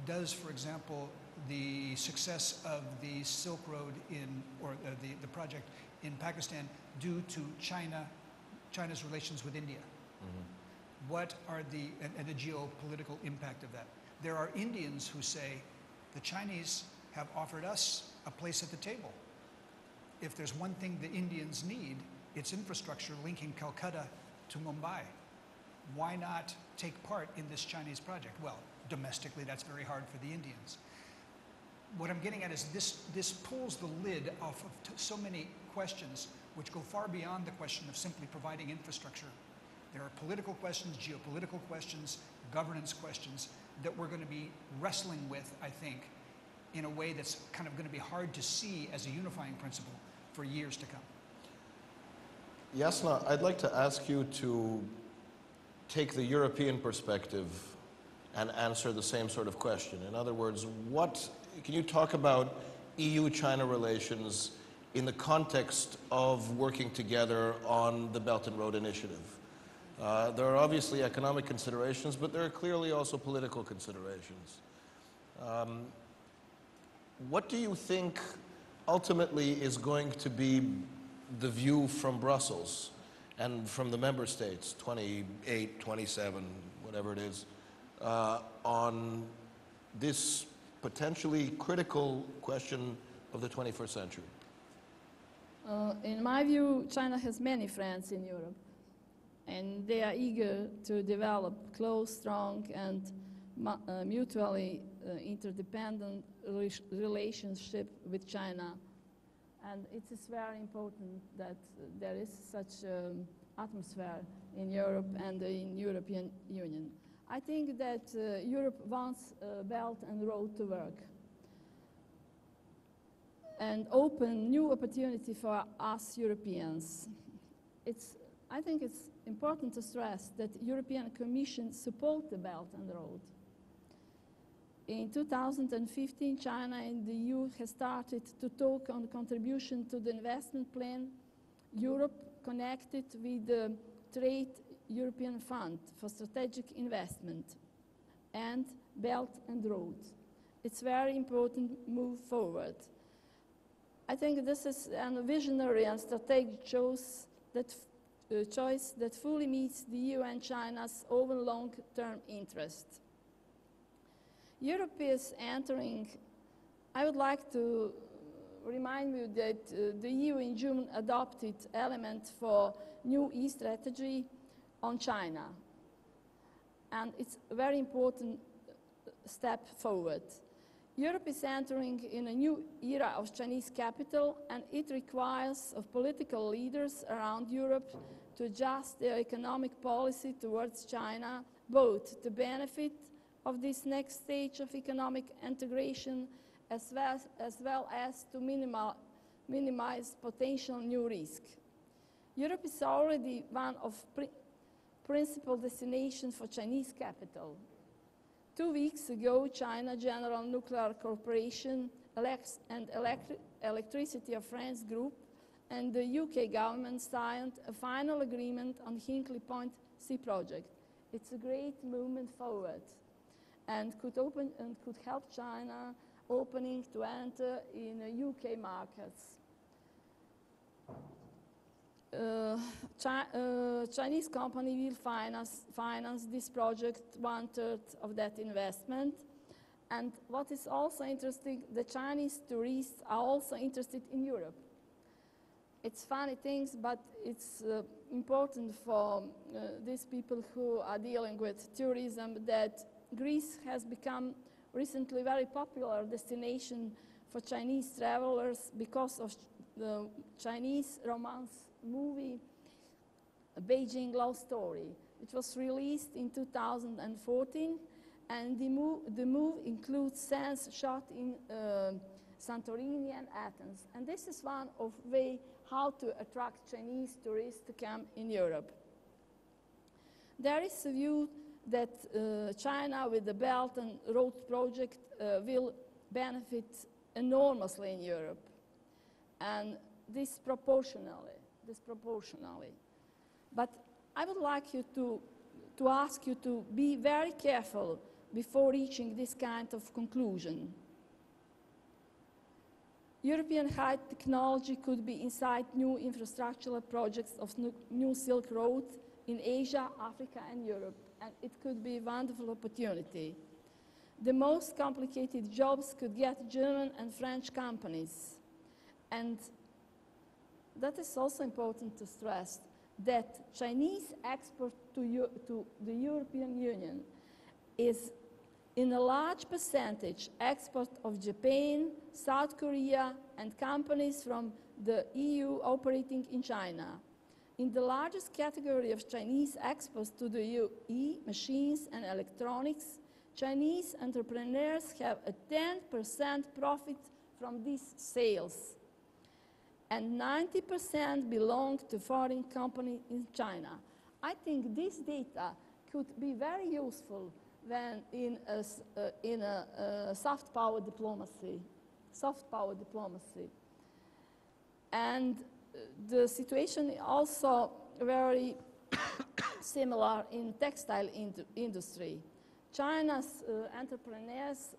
does, for example, the success of the Silk Road or the project in Pakistan do to China's relations with India? What are the geopolitical impact of that? There are Indians who say the Chinese have offered us a place at the table. If there's one thing the Indians need, it's infrastructure linking Calcutta to Mumbai. Why not take part in this Chinese project? Well, domestically, that's very hard for the Indians. What I'm getting at is this pulls the lid off of so many questions which go far beyond the question of simply providing infrastructure. There are political questions, geopolitical questions, governance questions that we're going to be wrestling with, I think, in a way that's kind of going to be hard to see as a unifying principle for years to come. Jasna, I'd like to ask you to take the European perspective and answer the same sort of question. In other words, can you talk about EU-China relations in the context of working together on the Belt and Road Initiative? There are obviously economic considerations, but there are clearly also political considerations. What do you think ultimately is going to be the view from Brussels and from the member states, 28, 27, whatever it is, on this potentially critical question of the 21st century? In my view, China has many friends in Europe, and they are eager to develop close, strong, and mutually interdependent relationship with China. And it is very important that there is such atmosphere in Europe and in European Union. I think that Europe wants Belt and Road to work and open new opportunity for us Europeans. I think it's important to stress that European Commission support the Belt and Road. In 2015, China and the EU has started to talk on contribution to the investment plan, Europe connected with the Trade European Fund for Strategic Investment and Belt and Road. It's very important move forward. I think this is a visionary and strategic choice that fully meets the EU and China's over long-term interests. Europe is entering, I would like to remind you that the EU in June adopted elements for new e-strategy on China. And it's a very important step forward. Europe is entering in a new era of Chinese capital, and it requires of political leaders around Europe to adjust their economic policy towards China, both to benefit of this next stage of economic integration as well as to minimize potential new risk. Europe is already one of principal destinations for Chinese capital. 2 weeks ago, China General Nuclear Corporation and Electricity of France Group and the UK government signed a final agreement on Hinkley Point C project. It's a great movement forward and could help China opening to enter in UK markets. Chinese company will finance this project 1/3 of that investment. And what is also interesting, the Chinese tourists are also interested in Europe. It's funny things, but it's important for these people who are dealing with tourism that Greece has become recently very popular destination for Chinese travelers because of the Chinese romance movie Beijing Love Story. It was released in 2014, and the movie includes scenes shot in Santorini and Athens. And this is one of ways how to attract Chinese tourists to come in Europe. There is a view that China with the Belt and Road project will benefit enormously in Europe, and disproportionately. But I would like you to ask you to be very careful before reaching this kind of conclusion. European high technology could be inside new infrastructural projects of New Silk Road in Asia, Africa, and Europe, and it could be a wonderful opportunity. The most complicated jobs could get German and French companies, and that is also important to stress, that Chinese export to the European Union is in a large percentage export of Japan, South Korea, and companies from the EU operating in China. In the largest category of Chinese exports to the UE, machines and electronics, Chinese entrepreneurs have a 10% profit from these sales, and 90% belong to foreign companies in China. I think this data could be very useful when in a soft power diplomacy. And the situation is also very similar in textile industry. China's entrepreneurs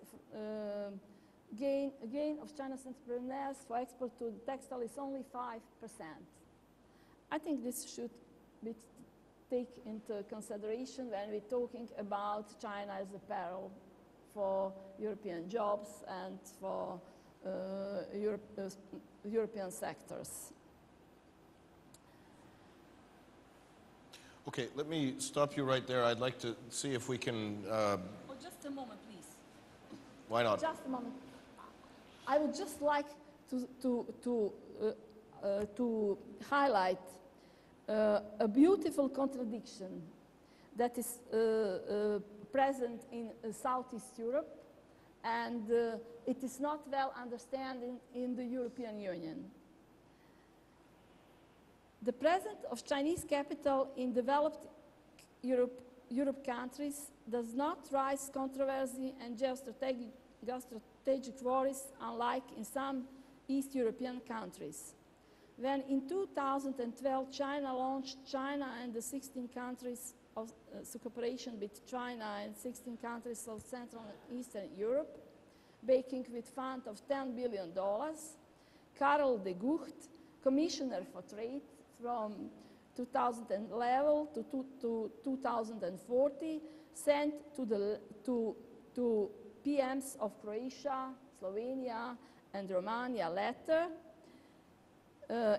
gain of China's entrepreneurs for export to textile is only 5%. I think this should be taken into consideration when we're talking about China as a peril for European jobs and for European sectors. Okay, let me stop you right there. I'd like to see if we can... Oh, just a moment, please. Why not? Just a moment. I would just like to highlight a beautiful contradiction that is present in Southeast Europe, and it is not well understood in the European Union. The presence of Chinese capital in developed Europe countries does not raise controversy and geostrategic worries, unlike in some East European countries. When in 2012 China launched China and the 16 countries of cooperation with China and 16 countries of Central and Eastern Europe, backing with fund of $10 billion, Karel de Gucht, Commissioner for Trade from 2011 to 2040, sent to PMs of Croatia, Slovenia, and Romania letter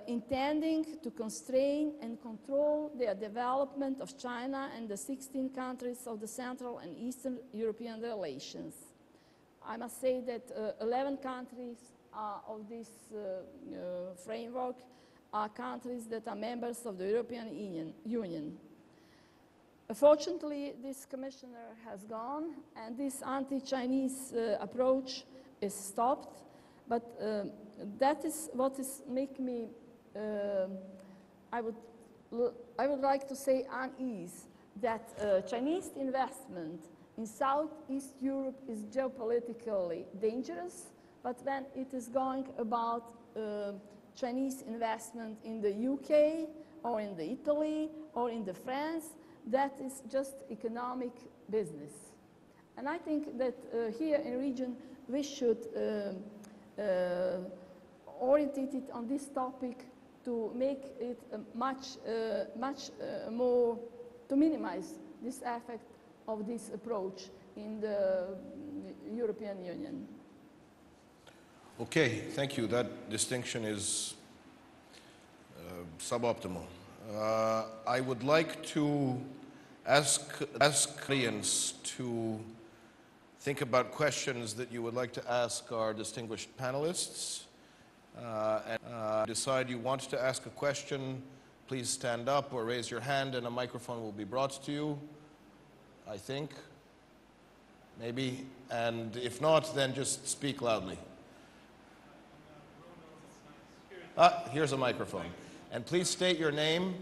intending to constrain and control the development of China and the 16 countries of the Central and Eastern European relations. I must say that 11 countries of this framework are countries that are members of the European Union. Fortunately, this commissioner has gone, and this anti-Chinese approach is stopped. But that is what is making me, I would like to say, unease, that Chinese investment in Southeast Europe is geopolitically dangerous, but when it is going about Chinese investment in the UK or in the Italy or in the France, that is just economic business. And I think that here in region we should orientate it on this topic to make it much more, to minimize this effect of this approach in the European Union. Okay, thank you. That distinction is suboptimal. I would like to ask audience to think about questions that you would like to ask our distinguished panelists. And decide you want to ask a question, please stand up or raise your hand and a microphone will be brought to you, I think. Maybe. And if not, then just speak loudly. Here's a microphone. And please state your name.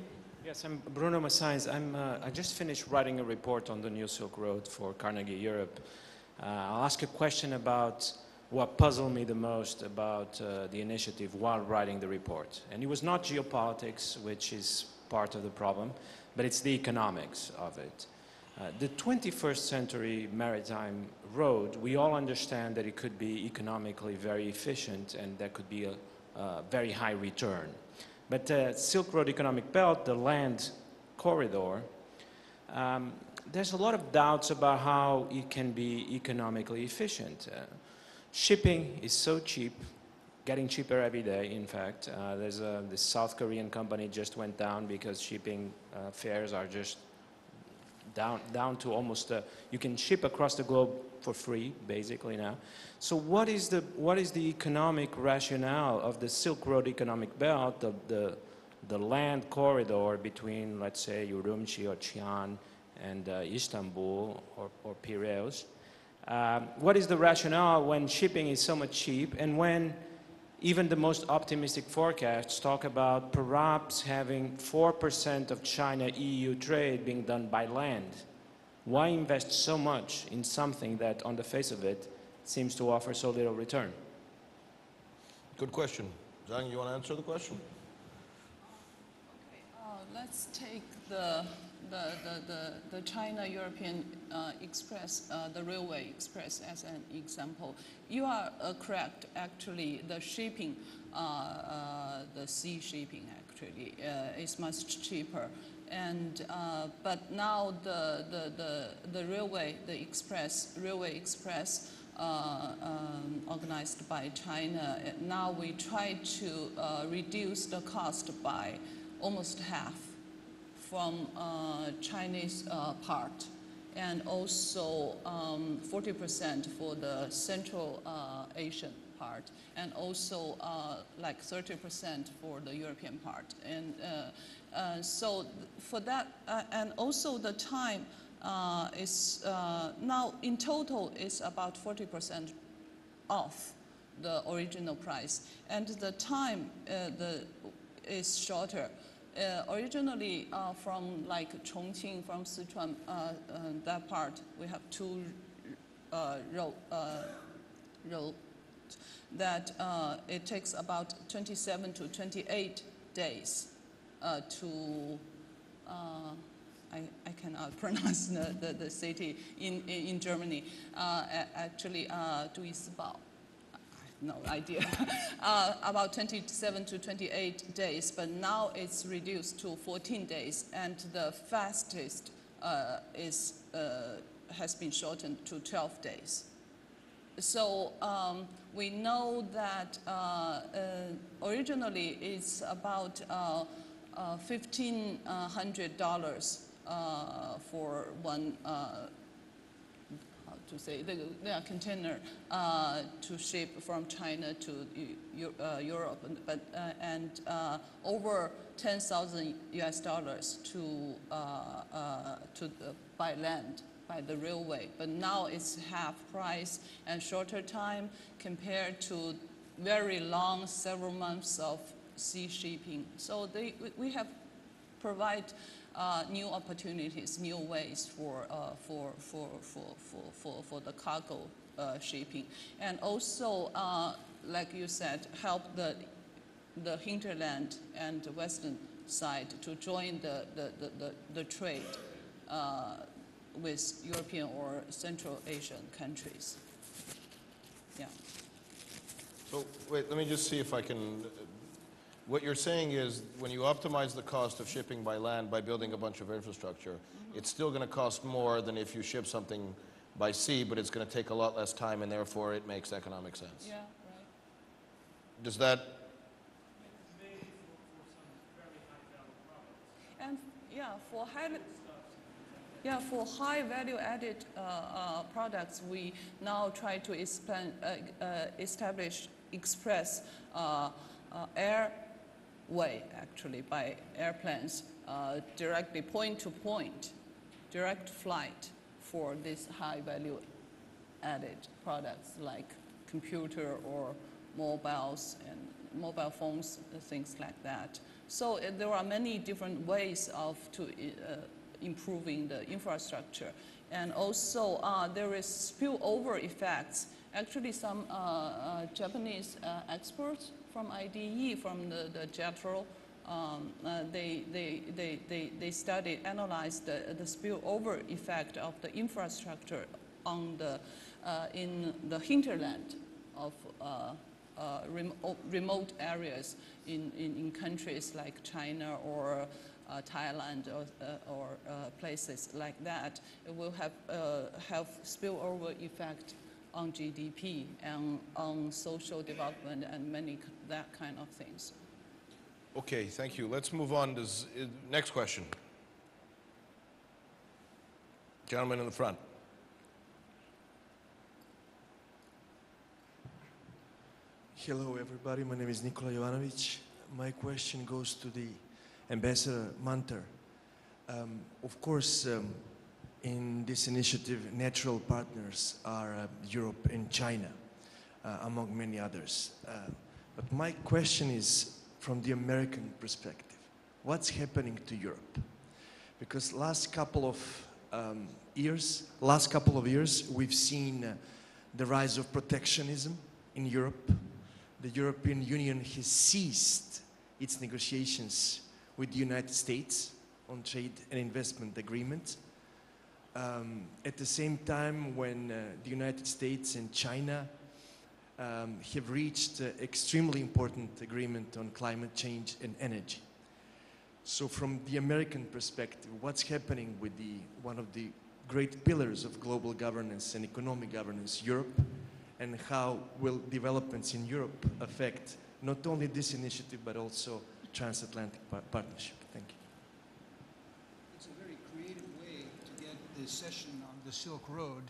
Yes, I'm Bruno Massains. I just finished writing a report on the New Silk Road for Carnegie Europe. I'll ask a question about what puzzled me the most about the initiative while writing the report. And it was not geopolitics, which is part of the problem, but it's the economics of it. The 21st century maritime road, we all understand that it could be economically very efficient and that could be a very high return. But the Silk Road Economic Belt, the land corridor, there's a lot of doubts about how it can be economically efficient. Shipping is so cheap, getting cheaper every day, in fact. This South Korean company just went down because shipping fares are just down to almost, you can ship across the globe for free, basically now. So what is the economic rationale of the Silk Road Economic Belt, the land corridor between, let's say, Urumqi or Xi'an and Istanbul or Piraeus? What is the rationale when shipping is so much cheap and when even the most optimistic forecasts talk about perhaps having 4% of China-EU trade being done by land? Why invest so much in something that, on the face of it, seems to offer so little return? Good question. Zhang, you want to answer the question? Okay, let's take the China-European Express, the Railway Express as an example. You are correct, actually, the shipping, the sea shipping actually is much cheaper. And, but now the railway, the Railway Express organized by China, now we try to reduce the cost by almost half from Chinese part, and also 40% for the Central Asian part, and also like 30% for the European part. And so for that, and also the time is now in total is about 40% off the original price, and the time is shorter. Originally from like Chongqing, from Sichuan, that part, we have two road that it takes about 27 to 28 days to, I cannot pronounce the city in Germany, actually Duisburg. No idea, about 27 to 28 days, but now it's reduced to 14 days, and the fastest has been shortened to 12 days. So we know that originally it's about $1,500 for one, how to say, the container to ship from China to Europe, and over $10,000 to by land, by the railway. But now it's half price and shorter time compared to very long, several months of sea shipping. So we have provide new opportunities, new ways for the cargo shipping, and also, like you said, help the hinterland and the western side to join the trade with European or Central Asian countries. Yeah. So wait, let me just see if I can. What you're saying is when you optimize the cost of shipping by land by building a bunch of infrastructure, it's still going to cost more than if you ship something by sea, but it's going to take a lot less time, and therefore it makes economic sense. Yeah, right. Does that? And yeah, for high value added products, we now try to establish express airway, actually, by airplanes, directly point to point, direct flight for these high value added products like computer or mobiles and mobile phones, things like that. So there are many different ways of improving the infrastructure. And also there is spillover effects. Actually, some Japanese experts from IDE, from the JETRO, they studied, analyzed the spillover effect of the infrastructure on in the hinterland of remote areas in countries like China or Thailand or places like that. It will have spillover effect on GDP and on social development and many that kind of things. Okay, thank you. Let's move on to next question. Gentleman in the front. Hello, everybody. My name is Nikola Jovanovic. My question goes to the Ambassador Manter. Of course, in this initiative, natural partners are Europe and China, among many others. But my question is from the American perspective. What's happening to Europe? Because last couple of years, we've seen the rise of protectionism in Europe. The European Union has ceased its negotiations with the United States on trade and investment agreements. At the same time, when the United States and China have reached an extremely important agreement on climate change and energy. So from the American perspective, what's happening with one of the great pillars of global governance and economic governance, Europe, and how will developments in Europe affect not only this initiative, but also transatlantic partnership? Thank you. It's a very creative way to get this session on the Silk Road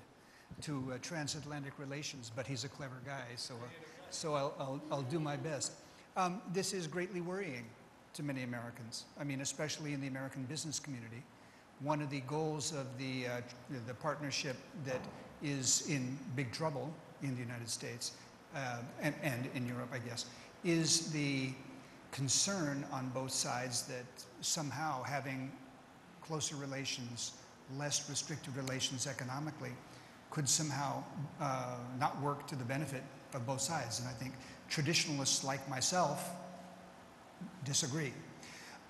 to transatlantic relations, but he's a clever guy, so I'll do my best. This is greatly worrying to many Americans. I mean, especially in the American business community. One of the goals of the partnership that is in big trouble in the United States and in Europe, I guess, is the concern on both sides that somehow having closer relations, less restrictive relations economically, could somehow not work to the benefit of both sides. And I think traditionalists like myself disagree.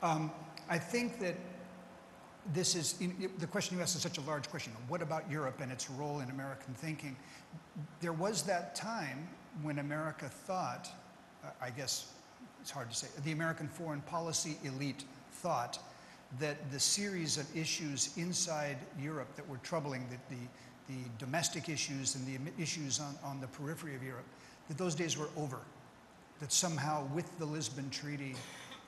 I think that this is, the question you asked is such a large question. What about Europe and its role in American thinking? There was that time when America thought, I guess it's hard to say, the American foreign policy elite thought that the series of issues inside Europe that were troubling, the domestic issues and the issues on the periphery of Europe, that those days were over. That somehow with the Lisbon Treaty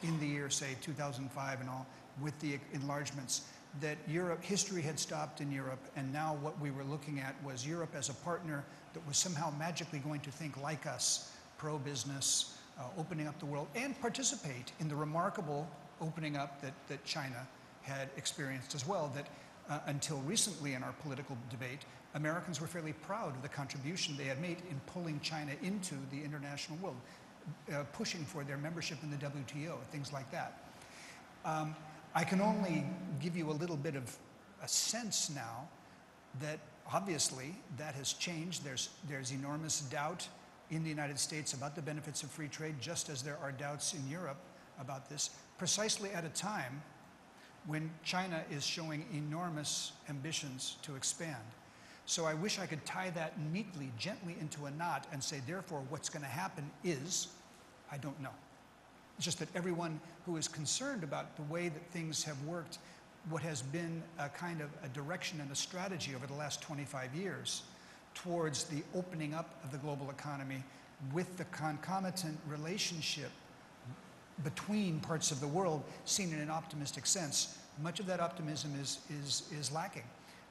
in the year, say, 2005 and all, with the enlargements, that history had stopped in Europe, and now what we were looking at was Europe as a partner that was somehow magically going to think like us, pro-business, opening up the world, and participate in the remarkable opening up that China had experienced as well, that until recently in our political debate, Americans were fairly proud of the contribution they had made in pulling China into the international world, pushing for their membership in the WTO, things like that. I can only give you a little bit of a sense now that obviously that has changed. There's enormous doubt in the United States about the benefits of free trade, just as there are doubts in Europe about this, precisely at a time when China is showing enormous ambitions to expand. So I wish I could tie that neatly, gently into a knot and say, therefore, what's going to happen is, I don't know. It's just that everyone who is concerned about the way that things have worked, what has been a kind of a direction and a strategy over the last 25 years towards the opening up of the global economy with the concomitant relationship between parts of the world seen in an optimistic sense, much of that optimism is lacking.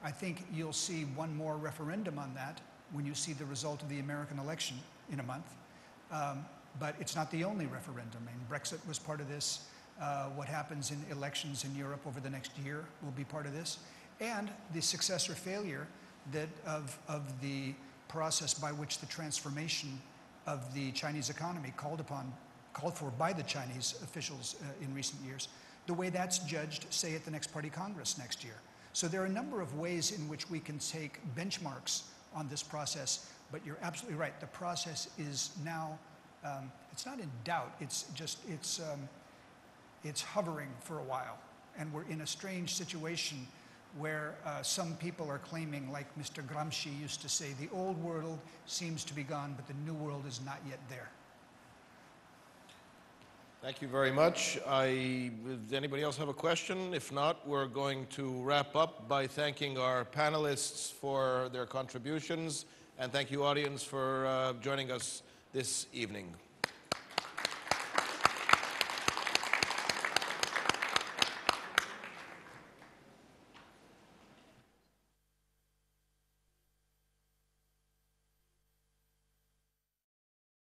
I think you'll see one more referendum on that when you see the result of the American election in a month. But it's not the only referendum. I mean, Brexit was part of this. What happens in elections in Europe over the next year will be part of this. And the success or failure of the process by which the transformation of the Chinese economy called for by the Chinese officials in recent years, the way that's judged, say, at the next Party Congress next year. So there are a number of ways in which we can take benchmarks on this process, but you're absolutely right. The process is now, it's not in doubt, it's hovering for a while. And we're in a strange situation where some people are claiming, like Mr. Gramsci used to say, the old world seems to be gone, but the new world is not yet there. Thank you very much. Does anybody else have a question? If not, we're going to wrap up by thanking our panelists for their contributions, and thank you, audience, for joining us this evening.